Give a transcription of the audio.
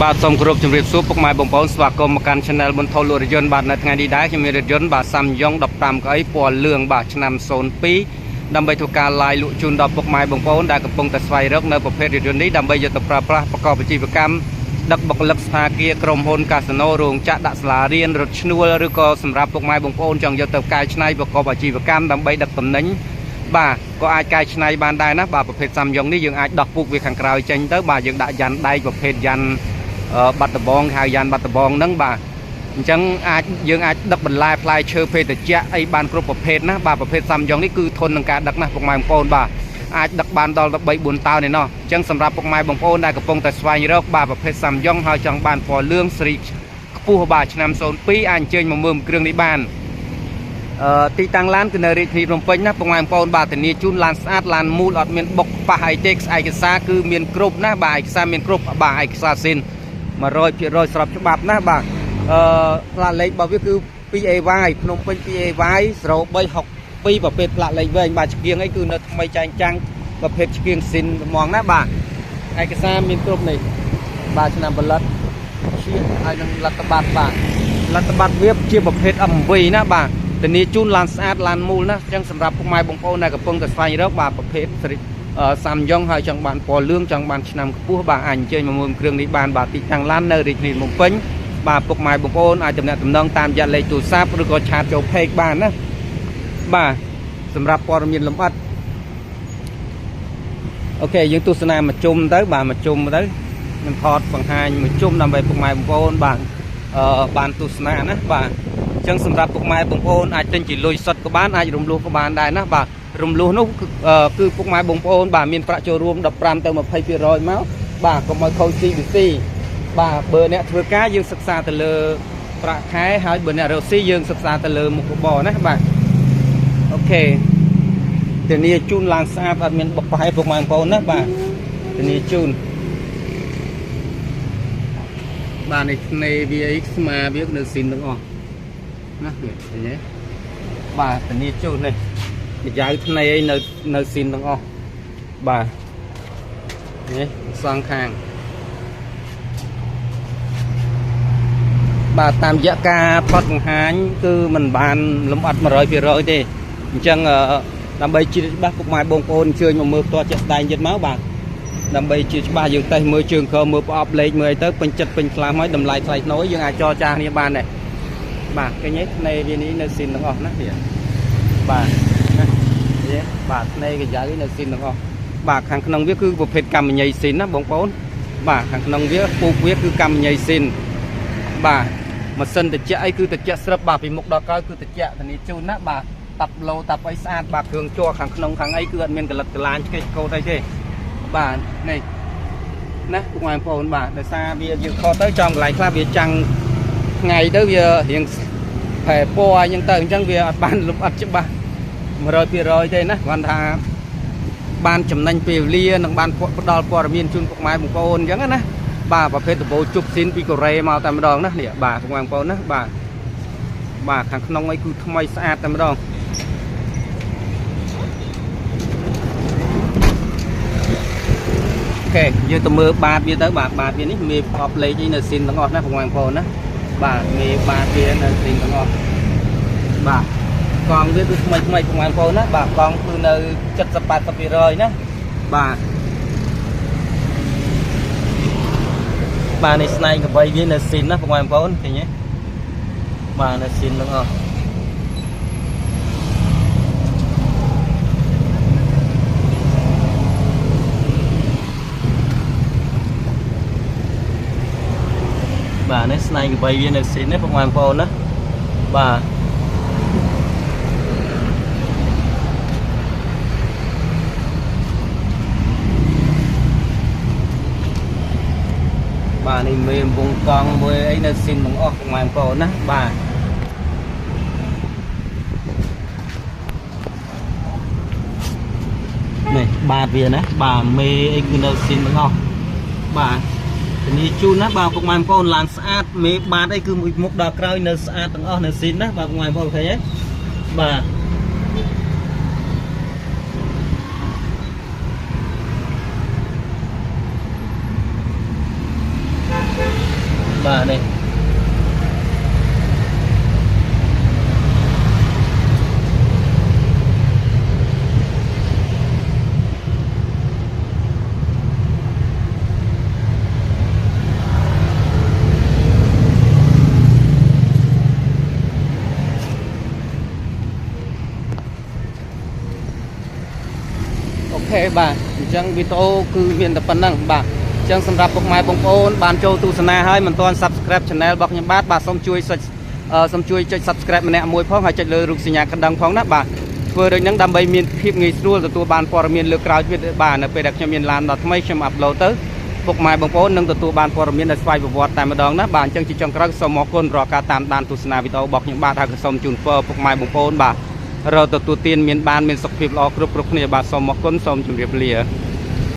បាទសូមគោរពជំរាបសួរពុកម៉ែបងប្អូនស្វាគមន៍មកកាន់ Channel បន្ថលលក់រថយន្តបាទនៅថ្ងៃនេះដែរខ្ញុំមានរថយន្តបាទ Samyong 15កៅអីពណ៌លឿងបាទឆ្នាំ02ដើម្បីធ្វើការ live លក់ជូនដល់ពុកម៉ែបងប្អូនដែលកំពុងតែស្វែងរកនៅប្រភេទរថយន្តនេះដើម្បីយកទៅប្រើប្រាស់ប្រកបអាជីវកម្មដឹកបុគ្គលិកស្ថានភាពក្រុមហ៊ុនកាស៊ីណូរោងចក្រដាក់សាលារៀនរថឈ្នួលឬក៏សម្រាប់ពុកម៉ែបងប្អូនចង់យកទៅកែច្នៃប្រកបអាជីវកម្មដើម្បីដឹកទំនិញបាទក៏អាចកែច្នៃបានដែរណាបាទប្រភេទ Samyong នេះយើងអាចដោះពុកវាខាងក្រោយចេញទៅបាទយើងដាក់យ៉ាន់ដែកប្រភេទយ៉ាន់បាត់ដបងហៅយ៉ានបាត់ដបងហ្នឹងបាទអញ្ចឹងយើងអាចដឹកបន្លែផ្លែឈើភេសជ្ជៈអីបានគ្រប់ប្រភេទណាបាទប្រភេទ Samyong នេះគឺធន់នឹងការដឹកណាស់ពុកម៉ែបងប្អូនបាទអាចដឹកបានដល់13 4តោនឯណោះអញ្ចឹងសម្រាប់ពុកម៉ែបងប្អូនដែលកំពុងតែស្វែងរកបាទប្រភេទ Samyong ហើយចង់បានពណ៌លឿងស្រីខ្ពស់បាទឆ្នាំ02អាចអញ្ជើញមកមើលគ្រឿងនេះបានទីតាំងឡានគឺនៅរាជធានីភ្នំពេញណាពុកម៉ែបងប្អូនបាទធានាជូនឡានស្អាតឡានមូលអត់មានបុកប៉ះអីទេឯកសារគឺមានគ្រប់ណាបាទឯកសារមានគ្រប់បាទឯកសារសិន100% ស្របច្បាប់ណាបាទផ្លាកលេខរបស់វាគឺ 2AY ភ្នំពេញ 2AY 0362ប្រភេទផ្លាកលេខវែងបាទឆ្កៀងអីគឺនៅថ្មីចែងចាំងប្រភេទឆ្កៀងស៊ីនហ្មងណាបាទឯកសារមានគ្រប់នេះបាទឆ្នាំផលិតជាហើយនឹងលទ្ធប័ត្របាទលទ្ធប័ត្រវាជាប្រភេទ MV ណាបាទធានាជូនឡានស្អាតឡានមូលណាអញ្ចឹងសម្រាប់ពុកម៉ែបងប្អូនដែលកំពុងតែស្វែងរកបាទប្រភេទSamyong ហើយចង់បានពណ៌លឿងចង់បានឆ្នាំខ្ពស់បាទអាចអញ្ជើញមកមើលគ្រឿងនេះបានបាទទីតាំងឡាននៅរាជធានីភ្នំពេញបាទពុកម៉ែបងប្អូនអាចទំនាក់ទំនងតាមរយៈលេខទូរស័ព្ទឬក៏ឆាតចូល Page បានណាបាទសម្រាប់ព័ត៌មានលម្អិតអូខេយើងទស្សនាមកជុំទៅបាទមកជុំទៅខ្ញុំថតបង្ហាញមកជុំដើម្បីពុកម៉ែបងប្អូនបាទបានទស្សនាណាបាទអញ្ចឹងសម្រាប់ពុកម៉ែបងប្អូនអាចទិញជាលុយសុទ្ធក៏បានអាចរំលោះក៏បានដែរណាបាទរំលោះនោះគឺពុកម៉ែបងប្អូនបាទមានប្រាក់ចូលរួម15ទៅ20%មកបាទកុំឲ្យខូច CVC បាទបើអ្នកធ្វើការយើងសិក្សាទៅលើប្រាក់ខែហើយបើអ្នករកស៊ីយើងសិក្សាទៅលើមុខរបរណាបាទអូខេធានាជូនឡើងស្អាតអត់មានបុកប៉ះឲ្យពុកម៉ែបងប្អូនណាបាទធានាជូនបាទនេះនៃវាអីស្មាវានៅស៊ីនទាំងអស់ណាឃើញទេបាទធានាជូននេះយ៉ាវថ្នេរនៅស៊ីនទាំងអស់បាទនេះសងខាងបាទតាមរយៈការថតបង្ហាញគឺมันបានលម្អិត 100% ទេអញ្ចឹងដើម្បីជឿច្បាស់ពុកម៉ែបងប្អូនអញ្ជើញមកមើលផ្ទាល់ជាក់ស្ដែងទៀតមកបាទដើម្បីជឿច្បាស់យើងតេស្តមើលជើងក្រមើលប្រអប់លេខមើលអីទៅពេញចិត្តពេញខ្លាំងហើយតម្លៃថ្លៃថ្នូរយើងអាចចរចាគ្នាបានដែរបាទឃើញទេថ្នេរវានេះនៅស៊ីនទាំងអស់ណាទៀតបាទបាទថ្នេរកញ្ចៅនៅស៊ីនទាំងអស់បាទខាងក្នុងវាគឺប្រភេទកម្មញ្ញស៊ីនណាបងប្អូនបាទខាងក្នុងវាពូកវាគឺកម្មញ្ញស៊ីនបាទម៉ាស៊ីនត្រជាក់អីគឺត្រជាក់ស្រឹបបាទពីមុខដល់ក្រោយគឺត្រជាក់ធានាជូនណាបាទតាប់ឡូតាប់អីស្អាតបាទគ្រឿងជ័រខាងក្នុងខាងអីគឺអត់មានកលិតកលាញឆ្កេះកោតអីទេបាទនេះណាពុកម៉ែបងប្អូនបាទដោយសារវាយើងខុសទៅចំកន្លែងខ្លះវាចាំងថ្ងៃទៅវារៀងផែពណ៌អញ្ចឹងទៅអញ្ចឹងវាអត់បានលម្អិតច្បាស់ 100% ទេណាគាត់ថាបានចំណេញពេលវេលានិងបានផ្ដល់ព័ត៌មានជូនពុកម៉ែបងប្អូនអញ្ចឹងណាបាទប្រភេទដបូជប់ស៊ីនពីកូរ៉េមកតែម្ដងណានេះបាទពុកម៉ែបងប្អូនណាបាទខាងក្នុងអីគឺថ្មីស្អាតតែម្ដងអូខេយើងទៅមើលបាតវាទៅបាទបាតវានេះមានប្រអប់លេខអីនៅស៊ីនទាំងអស់ណាពុកម៉ែបងប្អូនណាបាទមានបាតវានៅស៊ីនទាំងអស់បាទកង់វាគឺថ្មីពុកម៉ែបងប្អូនណាបាទកង់គឺនៅ70-80% ណាបាទនេះស្នែងកបីវានៅស៊ីនណាពុកម៉ែបងប្អូនឃើញទេបាទនៅស៊ីនទាំងអស់បាទនេះស្នែងកបីវានៅស៊ីនណាពុកម៉ែបងប្អូនណាបាទបាទនេះមានវងកង់មួយអីនៅស៊ីនទាំងអស់ពុកម៉ែបងប្អូនណាបាទនេះបាតវាណាបាទមេអីគឺនៅស៊ីនទាំងអស់បាទធានាជូនណាបាទពុកម៉ែបងប្អូនឡានស្អាតមេបាតអីគឺមួយមុខដល់ក្រោយនៅស្អាតទាំងអស់នៅស៊ីនណាបាទពុកម៉ែបងប្អូនឃើញទេបាទ bà này ok bà chẳng video cứ miền tập năng bà chẳng sầmรับbọc mai bông ôn bàn châu tu sana hơi mình toàn subscribe channel bọc nhầm bát bà xong chui xong chui chơi subscribe mình nè môi phong hay chơi lời rục sinh nhạc đăng phong nát bà vừa được những đam bay miền phim nghề xuôi từตัวbàn pò miền lược cào việt bà nè về đặt cho miền lan đọt mấy xem upload tới bọc mai bông ôn nâng từตัวbàn pò miền là xoay vào vọt tại mà đón nát bà chẳng chỉ trong các sông mỏ côn rò ca tam đàn tu sana video bọc những bát hay sông chun pò bọc mai bông ôn bàเราตัวเตียนเมียนบานเมียนสกปรกออกรุกรุกเนี่ยบาสมมกุลสมจุเรียบเลีย